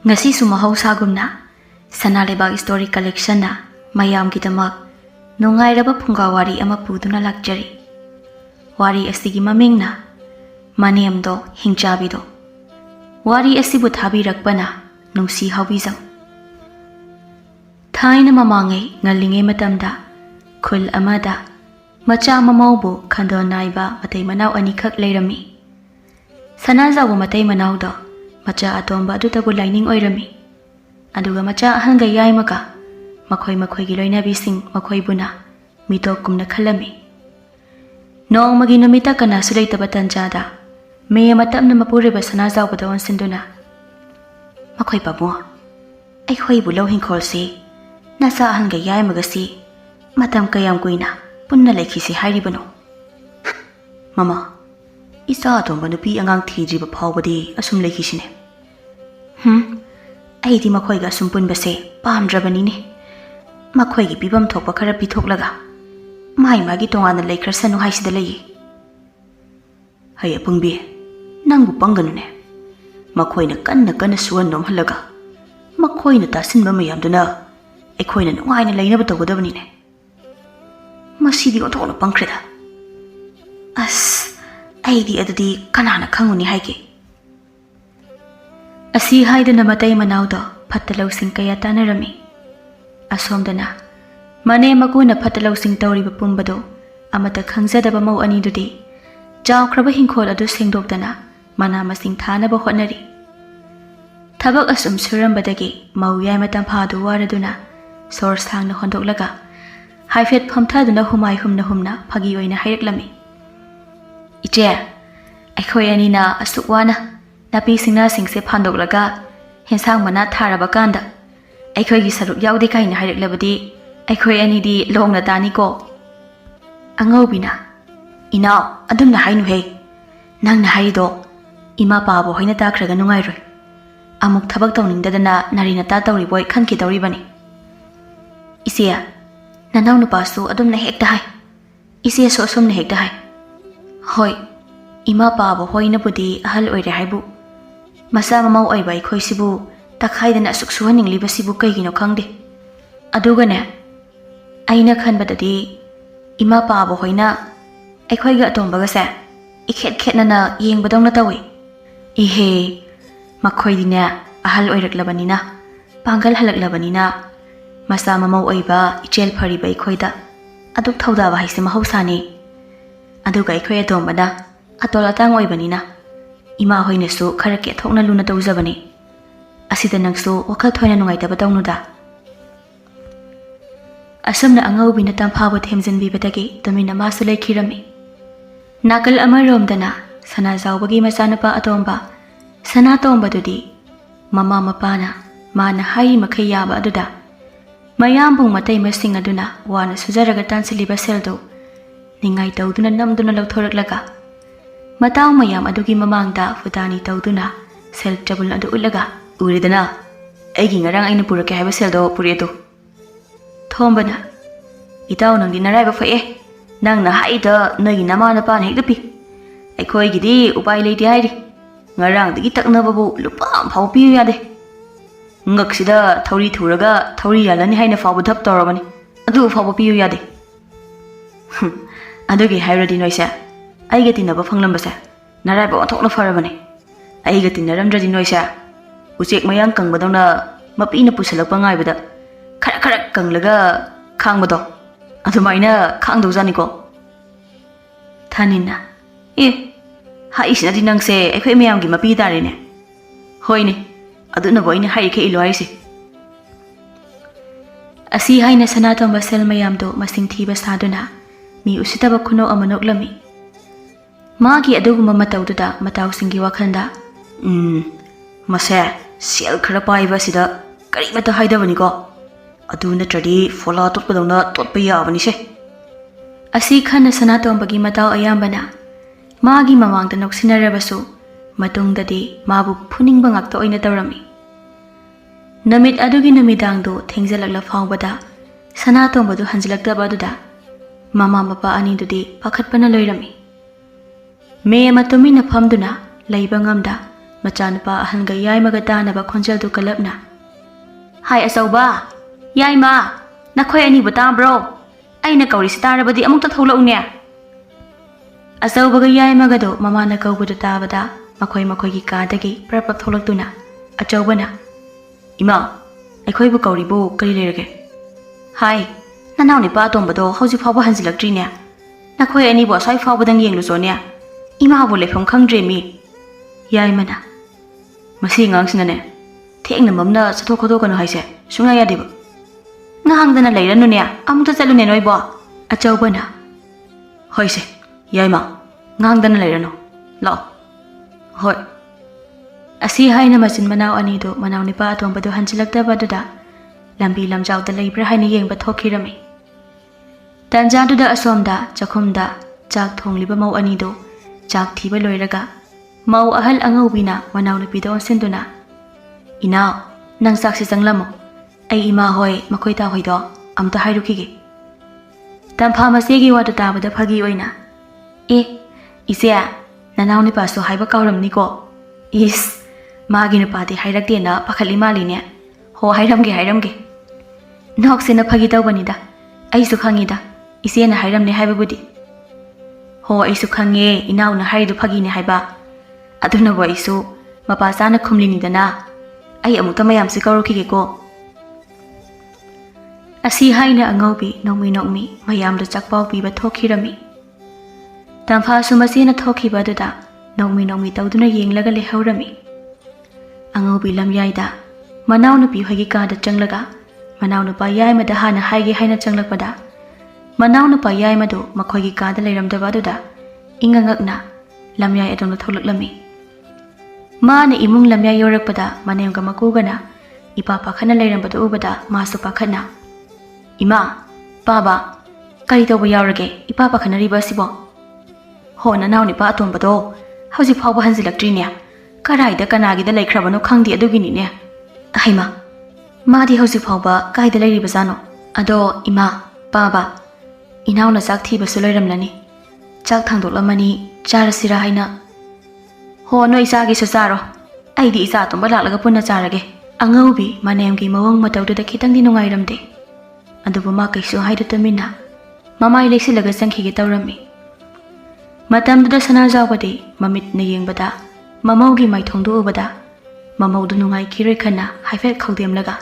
Ngasisu mahausagunna Sanalebag Story Collection na mayamgidamak nungairaba Phunga Wari ama puduna lakjari. Wari asigi maming na Manemdo Hingchabido. Wari asibu thabirakpa na Nungshi Haobijam. Thaina mamangay ngalingay matamda khul amada macha mamaubo khando naiba matay manaw anikak layrami. Sanazawo matay manaw do macha atomba adutabu lining oirami. Aduga macha ahanga yaimaga makoy gi loinabising makoybuna mitok kumna khalami. Noong maginamita ka na sulay tabatanjada may matam na mapuriba sanazaw badawan sinduna. Makoy pa mo ay hoy bulaw hingkol si nasa ahanga yaimaga si matam kayam kuina punna laikhi si hairibano. Mama isa atomba nupi angang thijriba phawbadi asum laikhi sine. Aidi makoyga sumpun base pamdrabani ne. Makoygi pibam thokpa khara pithoklaga mai magi tongana laikhrasanu haisida lei. Hay apungbi nangbu panganu ne. Makoyna kanna suwan nom halaga makoyna tasinba mayamduna aikoyna nungaina lainaba tawgadabani ne. Masidi othona pangkhreda. As aidi adudi kanana khanguni haige. Asi haidana matay manawdo phatalawsing kaya tanarami. Asomdana mane maguna phatalawsing tawriba pumbado amata khangzadaba mau anidudi jawkraba hingkhol adu sengdokdana mana masing thanaba hotnari. Thabak asum surambadagi mau yai matam phadu waraduna sor sangna hondoklaga haifet phamthaduna humai humna phagi oina haireklami. Iche akhoi anina asukwana napi singna singse phandoklaga hensang mana tharaba kanda akhoi gi saruk yaude kaina haireklabadi akhoi ani di longna tani ko. Angobina inaw adumna hainu he nangna haido ima pabo hoina takhraga nungai roi amuk thabak tawningdadana narina ta tawri boy khanki tawri bani. Isia nanaw nupasu adumna hekta hai isia so somna hekta hai. Hoi ima pabo hoina budi ahal oire haibu masa mamau oiba akhoi sibu takhaidana asuk suhaningli basibu kaigino khangde. Adugane aina khanbadadi ima pabo hoina akhoi ga tombaga sa ikhet-khetnana yengbadongna tawi. Ihe makhoi dina ahal oiraklabanina pangal halaklabanina masa mamau oiba ichel phariba ikhoida aduk thaudaba haise mahausani. Aduga akhoi atombana atol atang oibanina ima hoinasu khara ke thokna luna tawjabani. Asida nangsu wakhal thoina nungaitaba tawnuda. Asamna angawbina tamphaba themjanbi batagi tamina masu laikhirami. Nakal amaromdana sana zawbagi masanapa atomba sana tombadudi mama mapana mana hai makhayaba aduda mayambung matay masing aduna wana sujaraga tansiliba seldo ningai tawduna namduna lawthoraklaga mataw mayam adugi mamangda futani tawduna sel tabul adu ulaga uridana aigi ngarang aina purake haiba seldo puriatu thombana itaw nangdi naraiba fae nangna haida nagi namana pan hekdapi aikoi gidi upai leiti hairi ngarang digi taknababu lupa phau piu yade ngaksida thori thuraga thori yalani haina phau dhap torabani adu phau piu yade. Adugi hairadi noisa aiga tinaba phanglambasa naraiba onthokna farabani aiga tinaramdradi noisa uchek mayang kangbadona mapina pusalakpa ngaibada khara kanglaga khangbado adumaina khangdojani ko. Thanina haisina dinangse akhoi mayamgi mapi tarine. Hoine aduna boina haike ilo haise. Asi haina sanatomba sel mayamdo masing thiba saduna mi usitaba khuno amanoklami. Magi aduguma matawduda matawsingi wakhanda mase sel khara paiba sida karimata haidabani ko adu natradi fola totpadawna totpa yabani se. Asi khana sanatombagi mataw ayambana magi mamangda noksinarabasu matungdadi mabu phuningba ngakta oina tawrami. Namit adugi namidangdo thengjalakla phawbada sanatombadu hanjalaktaba aduda mama mapa anidudi pakhatpana loirami. Me matumina phamduna laiba ngamda Machanupa ahanga yaimaga tanaba khonjeldu kalapna. Hai asauba, yaima, nakhoi ani tabro. Aina kauri starabadi amukta tholaunya. Asaubaga yaimaga do mamana kaubudu tabada makhoi gi kadagi prapap tholaktuna. Achaubana. Ima, akhoi bu kauri bu kari lerage. Hai, nanau nipa tombado hauji phawba hanjilaktrinya. Nakhoi ani bo sai phawbadang yenglusonya. Ima bu lefam khangdre mi. Yaimana. Masi ngangsinane. Thengna mamna satho khodo kanu haise. Sunga yadibu. Ngahangdana leirannunya amukta chalune noibo. Achaubana. Hoise. Yaima. Ngahangdana leiranu. Lao. Hoi. Asi haina machin manau anido manau nipa atombado hanjilaktaba lambi lamjauda leibra haina yengba thokhirami. Tanjaduda asomda chakhumda chak thongliba mau anido chak thiba loiraga mau ahal angaubina manau nipido sinduna. Inau nang saksi changlamo ai ima hoi makhoi ta hoido amta hairukige. Tampha masegi wada tabada phagi oina. Ise nanau nipa so haiba kauramni ko. Is Magi nupati hairakti na pakhali maline. Ho hairamge. Noksina phagi tawbanida. Aisu khangida. Ise na hairamne haibabudi. Ho aisu khange inau na haidu phagi ne haiba. Aduna bo aisu mapa sana khumlinidana. Ai amukta mayam si kaurukige ko. Asi haina angaubi nokmi mayamda chakpau piba thokhirami. Tampha sumasina thokhiba duda nokmi tawduna yenglaga lehaurami. Angaubi lamyaida manau nupi hoigi kada changlaga manau nupa yaimada hana haige haina changlakpada manau nupa yaimadu makhoigi kada leiramdaba duda ingangakna lamyai adonu tholaklami. Mana imung lamyai yorakpada manemga makugana ipa pakhana leirambada ubada masu pakhana. Ima, baba, kari tawba yaurage ipa pakhana riba sibo. Ho nanau nipa atombado hauji phawba hanjilaktrinya. Karaida kanagida laikhrabano khangdi aduginine. Haima, madi hauji phawba kaida lairibazano. Ado ima, baba, inauna chak thibasu loiramlani. Chak thangdoklamani charasira haina. Ho no isagi su charo. Aidi isa tomba laklaga punna charage. Angaubi manemgi mawang matawduda khitangdi nungairamde. Adubu ma kaisu haidutamina. Mamai leksilaga changkhige tawrami. Matamduda sanajawbadi mamit na yengbada mamaugi maithongdu ubada mamaudu nungai kiroi khana haifet khawdemlaga.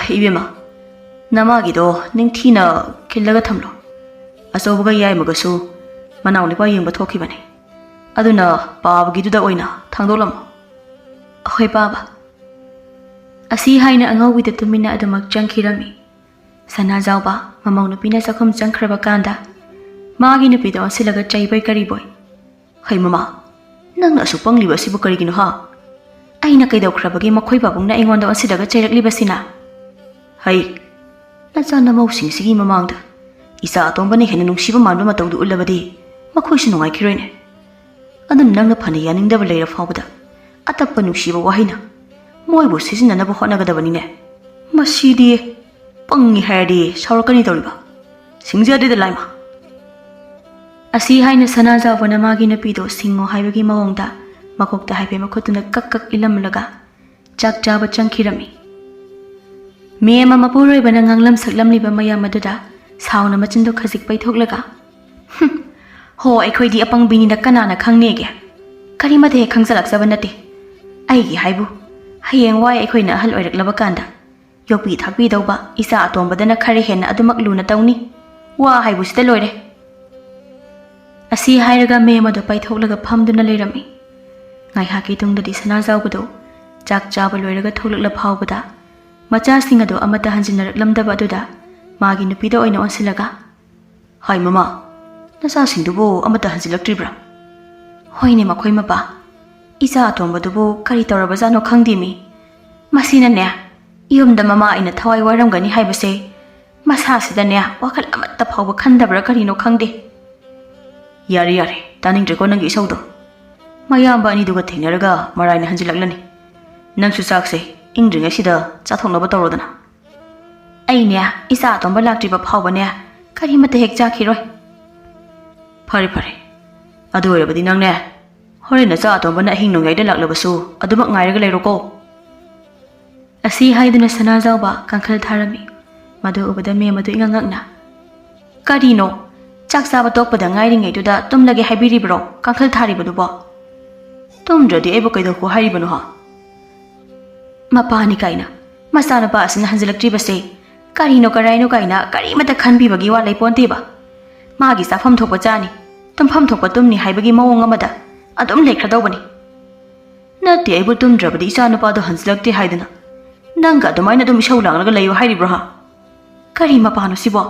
Ibema namagido ningthina khillaga thamlo. Asobuga yaimagasu manau nipa yengba thokhibane. Aduna pabagiduda oina thangdolamo. Hoi baba. Asi haina angawida tumina adumak changkhirami. Sanajawba mamau nupina sakhum changkhraba kanda Magi nupido silaga chaibai kariboy. Hai mama, nang asu pangliba sibu karigino ha. Aina kaidawkhrabagi makhoi babungna aingonda asidaga chairakliba. Hai, nachana mausing sigi mamangda. Isa atombani hena nungsiba manba matawdu ulabadi makhoi su nungai khiroine. Adun nangna phani yaningdaba leira phawbada atappa nungsiba wahina moibu sisinanabu hotnagadabani. Masidi pangi hairdi saurakani tawriba. Singjadida laima. Asi haina sanajawbana magi nupido singo haibagi mawongda makokta haibe makhotuna kak ilamlaga chak chaba changkhirami. Mema mapuroi bana nganglam saklamliba mayamaduda sauna machindo khajik paithoglaga. Ho aikhoidi apang binina kanana khangnege. Karimade khangjalakjaba nate. Aigi haibu hayeng wai aikhoina ahal oiraklaba kanda yopi thakbi dauba isa atombadana khari hena adumak luna tawni. Wa haibu sita loire. Asi hairaga memado paithoglaga phamduna leirami. Ngai haki tungdadi sanajawbado chak chaba loiraga thoglakla phawbada machasing ado amata hanjinaraklamdaba aduda magi nupido oina onsilaga. Hai mama, nasasingdubo amata hanjilaktribra. Hoine makhoi mapa isa atombadubo kari tawrabajano khangdimi. Masinane yumda mama aina thawai waramgani haibase masasidane wakal amatta phawba khandabra karino khangde. Yari taningdreko nangi isawdo. Mayamba aniduga thengnaraga maraina hanjilaklani. Nangsu chakse ingdringa sida chathoknaba tawrodana. Aine isa atomba laktriba phawbane karimata hek chakhiroi. Phare adu oirabadi nangne Hore na cha atomba na hing nong yaida laklabasu adumak ngairaga leiroko. Asi haiduna sanazauba kangkhal tharami. Madu ubada me madu ingangakna. Karino, chak saba tokpada ngairingaiduda tumlage haibiribro kangkhal tharibadubo. Tumdradi aibu kaidoku hairibanu ha. Mapani kaina, masana pa asina hanzilaktribase. Karino karaino kaina karimata khanbibagi wa leiponteba. Magi safam thokpa chani. Tumpham thokpa tumni haibagi mawong amada. Adum lekhradawbani. Nati aibu tumdrabadi isa nupado hanzilakti haiduna. Nanga adumaina dum ishaw langlaga layo hairibro ha. Kari mapano sibo.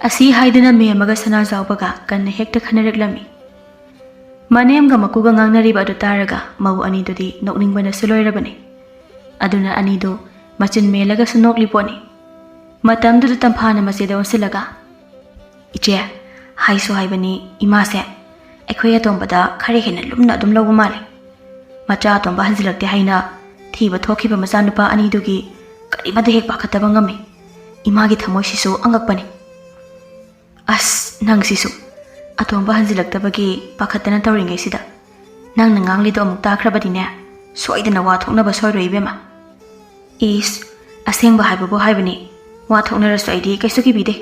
Asi haiduna me amaga sanazaubaga kanna hekta khanaraklami. Manemga makuga ngangnariba adu taraga mau anidudi nokningbana suloirabani. Aduna anido machin melaga sunokliponi. Matamdu tamphana masida onsilaga. Iche haiso haibani imase. Akhoi atombada khare hena lumna adum lawba male. Macha atomba hanzilakte haina thiba thokiba machanupa anidugi karimada hek pakhataba ngami. Imagi thamoi sisu angakpani. As nang sisu atomba hanzilaktabagi pakhatana tawringai sida. Nang nanganglido amuk takhrabadine soidana wa thoknaba soiroi bema. Is asengba haibabo haibani wa thoknarasu aidi kaisu kibide.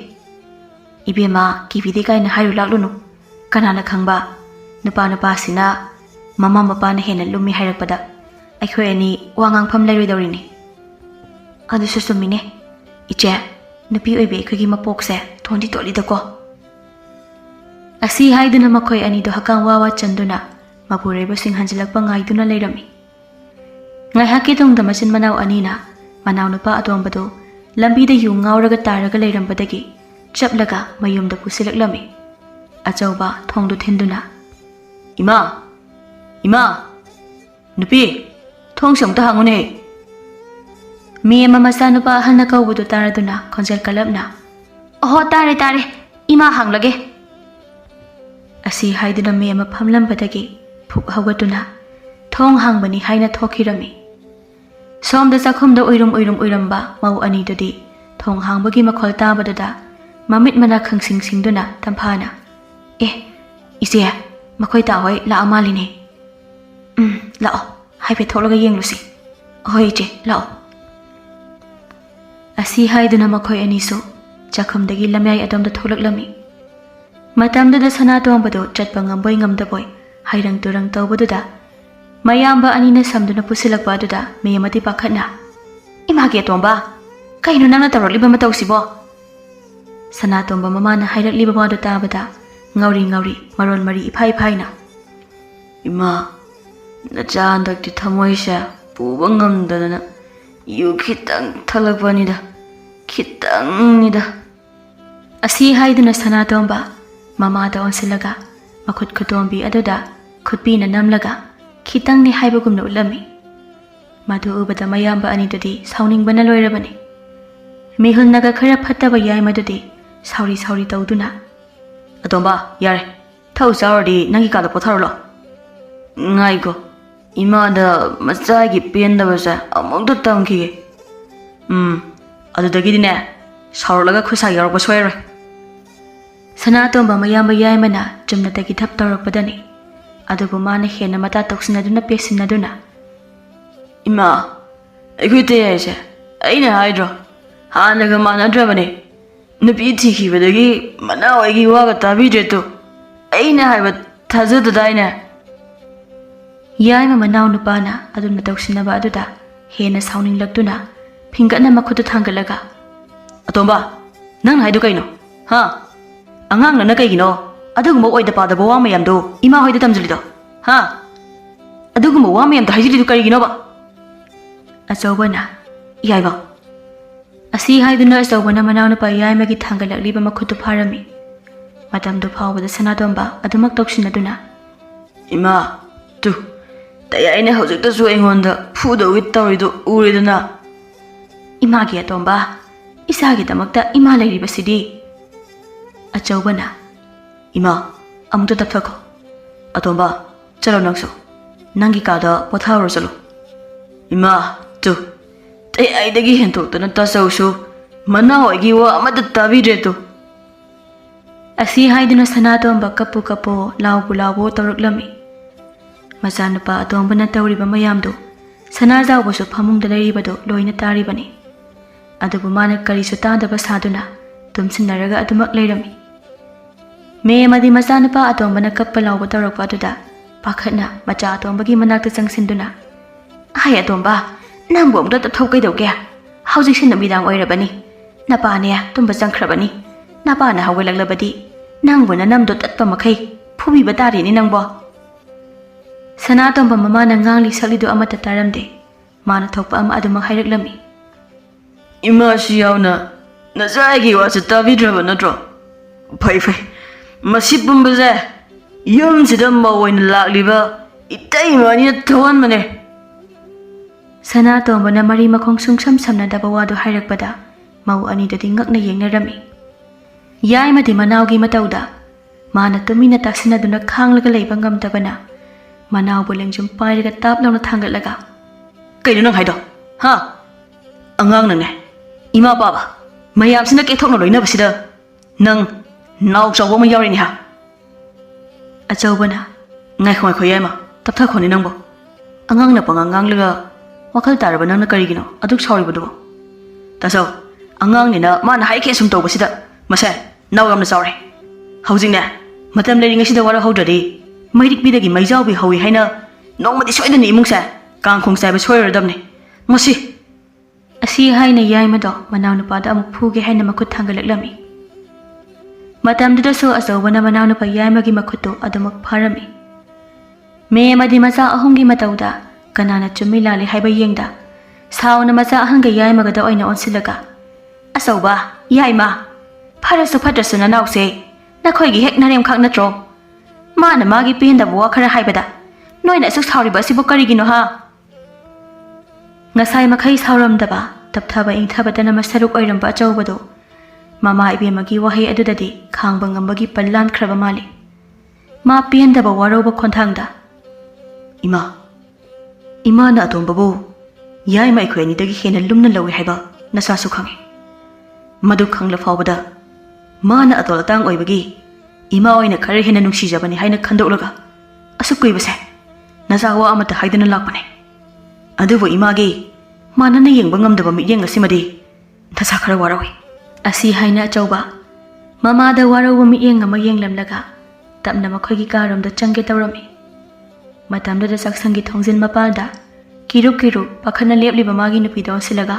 Ibema kibide kaina hairu laklunu. Kanana khangba nupa sina mama mapa na hena lumi hairakpada aikhoi ani wangang pham lairoidawrini adu susumine iche nupi oibe aikhoi mapokse thondi toli dako asi haiduna makhoi ani do hakang wawa chanduna mapureba sing hanjilakpa ngaiduna leirami ngai haki tong damachin manau anina manau nupa atombado lambi da yu ngauraga taraga leirambadagi chaplaga mayumda pusilaklami achauba thongdu thinduna Ima nupi thong samta hangune mi mama sanupa hanna kaubudu taraduna khonjal kalapna oh tare ima hanglage asi haiduna mi ama phamlambadagi phuk hawgatuna thong hangbani haina thokirami somda sakhumda oiramba mau ani dudi thong hangbagi makhol tabadada mamit mana khangsing singduna tamphana ise makhoi ta hoi la amaline lao hai pe tholaga yenglusi hoi che lao asi haiduna makhoi anisu chakhamdagi lamyai adomda tholaklami matamda sana tombado chatpa ngamboi ngamdaboi hairang turang tawbaduda mayamba anina samduna pusilakba aduda meyamati pakhatna image tomba kaino nangna tawrakliba matawsibo sana tomba mamana hairakliba badu tabada ngauri maron mari iphai na ima nacha andakti thamoisha puba ngamdana yu khitang thalakpanida khitang nida asi haiduna sanatomba mama da onsilaga makhut khutombi aduda khutpina namlaga khitang ni haibagumna ulami madu ubada mayamba anidudi sauningbana loirabani mihulnaga khara phattaba yai madudi sauri tawduna Atomba, yare. Thau saurdi nangi kada potharulo. Ngai ko. Ima da masagi penda basa among tam kige. Adudagi dine saurlaga khusa yarokba soire. Sana tomba mayamba yaimana chumnatagi thap tawrakpadani. Adubu mana hena mata toksinaduna pesinaduna. Ima, aikhute yaise. Aina haidro. Hanaga manadrabani. Nupi thikibadagi manau aigi waga tabidretu aina haiba thajadadaina yaima manau nupana aduna tawsinaba aduda hena sauninglaktuna phingana makhutu thangalaga atomba nang haidu kaino ha angang na kaigino aduguma oida pada bawa mayamdo ima hoida tamjulido ha aduguma wa mayam haijilidu kaigino ba achobana yaiba Asi haiduna asawbana manawna pa yaimagi thangalakliba makhutu pharami matamdu phawbada sanatomba adumak toksinaduna ima tu tayaina hojikta su engonda phudo wit tawridu uriduna imagi atomba isagi damakta ima lairibasidi achawbana ima amukta tapthako atomba chalo nakso nangi kada pothawro chalo ima tu Tay ay dagi hentok na tasawso. Mana hoy giwa amada tabidreto. Asi haiduna sanatomba kapu kapo laubu laubu tauruklami. Machanupa atombana tauriba mayamdu sanajawbasu phamungda leiribadu loina taribani. Adubu mana karisu tadaba saduna tumsinaraga adumak leirami. Me amadi machanupa atombana kappa laubu taurakpa aduda pakhatna macha atombagi manakta changsinduna. Hai atomba nangbu amda tapthau kaidauge. Haujiksin namidang oirabani. Napane tumba changkhrabani. Napana hawelaglabadi nangbu namdo tatpa makhai phubi batari ni nangbo. Sanatomba mamana ngangli saklidu amata taramde. Mana thokpa ama adumak hairaklami. Ima si yauna najagi wa tabidraba natro. Phai phai. Masi pumbaze yum sidam mawoin lakliba itai mani thawan mane. Sanatomba na mari makhong sungsam samnadaba wadu hairakpada mau ani dadi ngakna yengnarami. Yai madi manawgi matauda mana tumina taksinaduna khanglaga leiba ngamdabana manaw bulengjum pairaga taplawna thangatlaga. Kaino nang haido? Ha? Angang nang ne. Ima baba. Mayamsina kethokna loinabasida nang naw chawba ma yawrini ha. Achawbana Ngai khoi khoi yai ma. Taptha khoni nangbo. Angang na pangangang laga wakal taraba nang na karigino aduk sauribudu. Taso angang ni na mana hai ke sum tawbasida mase naw yamna sawre. Haujing ne matam leiring asida wara hawdadi mairik bidagi maijawbi hawi haina nongmadi soidani imungsa kangkhong saiba soiradamni. Masi asi haina yaimado manaw nupada amuk phuge haina makut thangalaklami. Matamdudasu achawbana manaw nupa yaimagi makhutu adumak pharami. Me amadi macha ahumgi matauda kanana chumi lali haiba yengda sauna macha ahanga yaimagada oina onsilaga achawba yaima pharasu phatrasu nanawse nakhoigi hek narem khak natro mana magi penda bo khara haibada noina su sauriba sibu karigino ha. Ngasai makhai sauramdaba tapthaba ingthabadana masaruk oiramba achawbado mama ibemagi wahai adudadi khangba ngambagi pallan khraba mali. Ma pendaba waroba khonthangda Ima na atombabu yai mai khweni dagi hena lumna lawi haiba nasa su khangi. Madu khangla fawbada mana atolatang oibagi ima oina khare hena nungshi jabani haina khandolaga asuk kuibase nasawa amata haidana lakpane. Adubu imagi mana na yengba ngamdaba miyeng asimadi nasa khara warawi. Asi haina achawba mamada warawa miyeng ama yenglamlaga tapna makhoigi karamda changge tawrami. Matamda saksangi thongzin mapalda kiru pakhana lepliba magi nupido silaga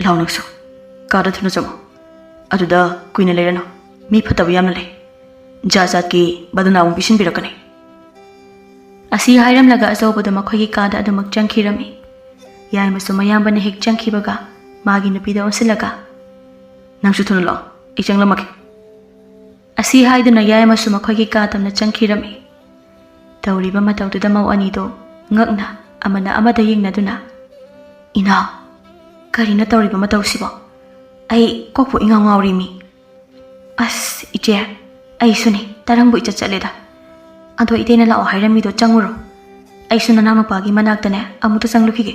launaksu kada thuna chamo aduda kuina lerano mi phatabu yamna le jajat ki badana um bisin birakani. Asi hairam laga azawbada makhoigi kada adumak changkhirami. Yai masu mayambana hek changkhibaga magi nupido silaga nangsu thuna lo ichanglamaki. Asi haiduna yai masu makhoigi kadamna changkhirami. Tauriba mataududa mau anido ngakna amana amada yengnaduna ina karina tauriba matausibo ai kokpu ingaw ngawrimi. As ije ai suni tarangbu icha chaleda ado itena lao hairamido changuro ai suna nanu pagi manaktane amuta changlukhige.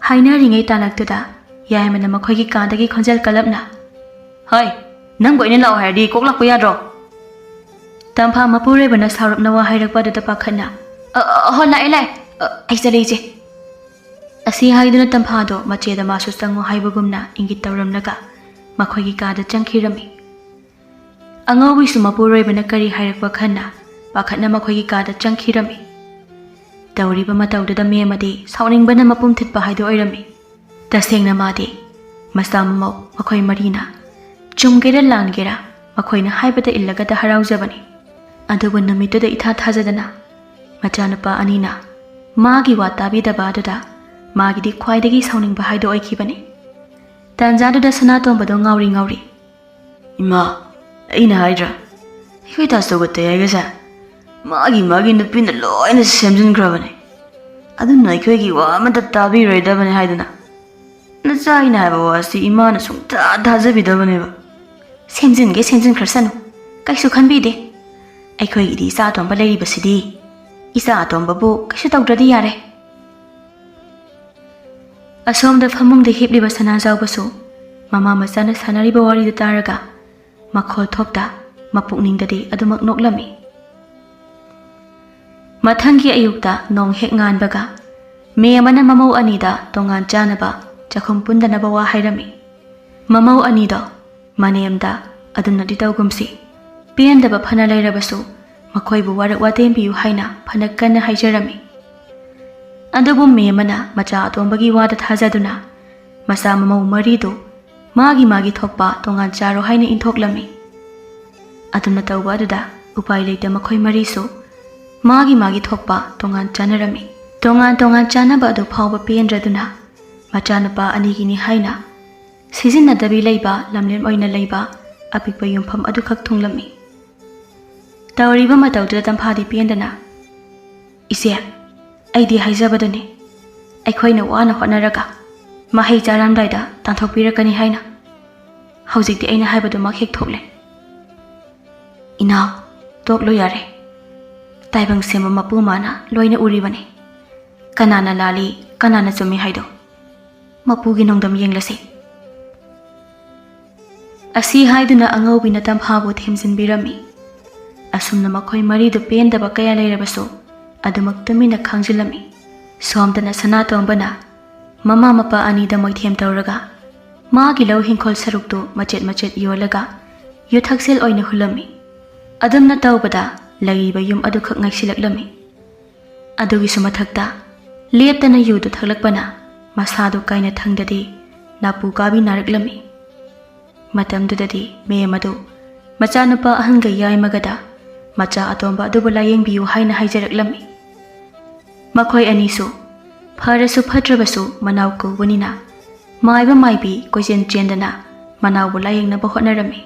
Haina ringai talaktuda yaimana makhoigi kadagi khonjal kalapna hai nangbo ine lao hairdi koklakpa yadro. Tampa mapure bana sarup nawa hairakpa da pakhana ho lai ai jare asi haiduna tampa do mache da masu chango haibagumna ingit tawramlaga makhoigi ka da changkhirami. Angawi su mapure bana kari hairakpa khana pakhana makhoigi ka da changkhirami. Tawriba matawda da memadi sauning bana mapum thitpa haido oirami. Tasengna madi masamamo makhoi marina chumgera langera makhoina haibada illaga da haraujabani. Adubu namituda itha thajadana machanapa anina magi watabidaba aduda magidi khwaidagi sauningba haido oikhibani. Tanjaduda sanatomba do ngauri ima aina haidra ikoi tasogate yaigaja magi nupina loina semjingrabani aduna ikoigi wa amata tabiroidabani haidana nachaina haiba wasi imana sungta thajabidabani semjinge semjinkhrarsanu kaisu khanbide ꯑꯩꯈꯣꯏꯒꯤꯗꯤ ꯏꯆꯥ ꯑꯇꯣꯝꯕ ꯂꯩꯔꯤꯕꯁꯤꯗꯤ ꯏꯆꯥ ꯑꯇꯣꯝꯕꯕꯨ ꯀꯩꯁꯨ ꯇꯧꯗ꯭ꯔꯗꯤ ꯌꯥꯔꯦ. ꯑꯁꯣꯝꯗ ꯐꯃꯨꯡꯗ ꯍꯤꯞꯂꯤꯕ ꯁꯅꯥꯖꯥꯎꯕꯁꯨ ꯃꯃꯥ ꯃꯆꯥꯅ ꯁꯥꯟꯅꯔꯤꯕ ꯋꯥꯔꯤꯗꯨ ꯇꯥꯔꯒ makhol thopta mapukningdadi adumak noklami. Mathanggi ayukta nong hek nganbaga me amana mamau anida tongan chanaba chakhum pundanaba wa hairami. Mamau anido Manemda adunadi tawgumsi pendaba phana leirabasu makhoibu warak watembiyu haina phanak kanna haijarami. Adubu me amana macha atombagi wada thajaduna masa mamau marido magi thokpa tongan charo haina inthoklami. Aduna tawba aduda upai leita makhoi marisu magi thokpa tongan chanarami. Tongan chanaba adu phawba pendraduna machanapa anigini haina sizinadabi leiba lamlem oina leiba apikpa yumpham adu khak thunglami. Tawriba matawda tamphadi pendana ise aidi haijabaduni aikhoina wana honaraga mahai charamdaida tanthokpirakani haina haujikti aina haibadu makhek thokle. Ina toklo yare taibang sema mapu mana loina uribani kanana lali kanana chumi haido mapugi nongdam yenglasi. Asi haiduna angawbina tamphabu themjinbirami. Asumna makhoi maridu pendaba kaya leirabasu adumak tumina khangjilami. Somdana sanatombana mama mapa anida moithem tawraga magi lau hingkhol saruktu machet yolaga yuthaksel oina hulami. Adumna tawbada laiba yum adu khak ngaisilaklami. Adugi sumathakta leptana yudu thaklakpana masadu kaina thangdadi napu kabi naraklami. Matamdudadi me madu machanupa ahanga yai magada macha atomba adubu layengbiyu haina haijaraklami. Makhoi anisu pharasu phatrabasu manaw kuwanina maiba maibi koisen chendana manaw bu layengna bahonarami.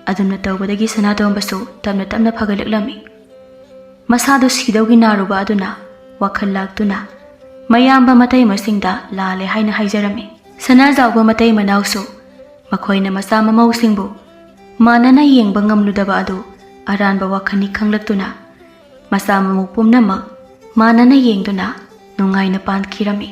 Adumna tawbadagi sanatombasu tamna phagalaklami. Masadu sidawgi naruba aduna wakhal laktuna mayamba matai masingda lale haina haijarami. Sanajawba matai manawsu makhoina masa mamawsingbu manana yengba ngamludaba adu aranba wakhani khanglaktuna masa mamuk pumnamak manana yengduna nungaina pankhirami.